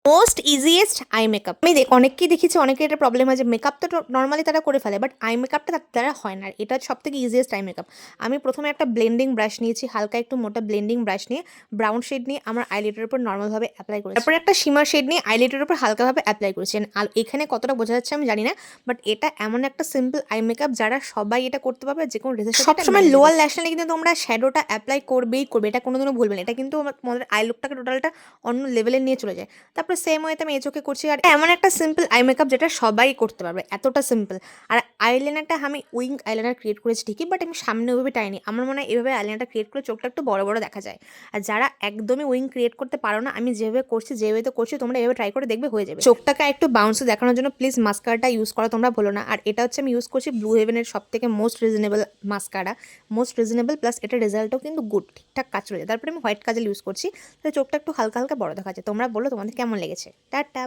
Most easiest eye makeup. আমি অনেককেই দেখেছি, অনেকের এটা প্রবলেম হয় যে মেকআপ তো নর্মালি তারা করে ফেলে, বাট আই মেকআপটা তার দ্বারা হয় না। আর এটা সব থেকে ইজিয়েস্ট আই মেকআপ। আমি প্রথমে একটা ব্লেন্ডিং ব্রাশ নিয়েছি, হালকা একটু মোটা ব্লেন্ডিং ব্রাশ নিয়ে ব্রাউন শেড নিয়ে আমার আইলিডের উপর নর্মালভাবে অ্যাপ্লাই করেছি। তারপরে একটা শিমার শেড নিয়ে আইলিডের উপর হালকাভাবে অ্যাপ্লাই করেছি। আর এখানে কতটা বোঝা যাচ্ছে আমি জানি না, বাট এটা এমন একটা সিম্পল আই মেকআপ যারা সবাই এটা করতে পারবে, যে কোনো ড্রেসের সাথে। সবসময় লোয়ার ল্যাশ লাইনে কিন্তু তোমরা শ্যাডোটা অ্যাপ্লাই করবেই করবে, এটা কোনোদিনও ভুলবে না। এটা কিন্তু তোমাদের আই লুকটাকে টোটালটা অন্য লেভেলে নিয়ে চলে যায়। তারপরে সেম ওয়েতে আমি এই চোখে করছি। আর এমন একটা সিম্পল আই মেকআপ যেটা সবাই করতে পারবে, এতটা সিম্পল। আর আইলাইনারটা আমি উইং আইলাইনার ক্রিয়েট করেছি ঠিকই, বাট আমি সামনে ওইভাবে টাইনি। আমার মনে হয় এভাবে আইলাইনারটা ক্রিয়েট করে চোখটা একটু বড় বড় দেখা যায়। আর যারা একদমই উইং ক্রিয়েট করতে পারো না, আমি যেভাবে করছি, যেভাবে তো করছি, তোমরা এভাবে ট্রাই করে দেখবে, হয়ে যাবে। চোখটাকে একটু বাউন্সে দেখানোর জন্য প্লিজ মাস্কারাটা ইউজ করা তোমরা ভুলো না। আর এটা হচ্ছে আমি ইউজ করছি ব্লু হেভেনের সব থেকে most reasonable mascara, most reasonable, plus এটা রেজাল্টও কিন্তু গুড, ঠিকঠাক কাজ চলে যায়। তারপরে আমি হোয়াইট কাজল ইউজ করছি, তাহলে চোখটা একটু হালকা হালকা বড় দেখা যায়। তোমরা বলো তোমাদের কেমন লেগেছে। টাটা।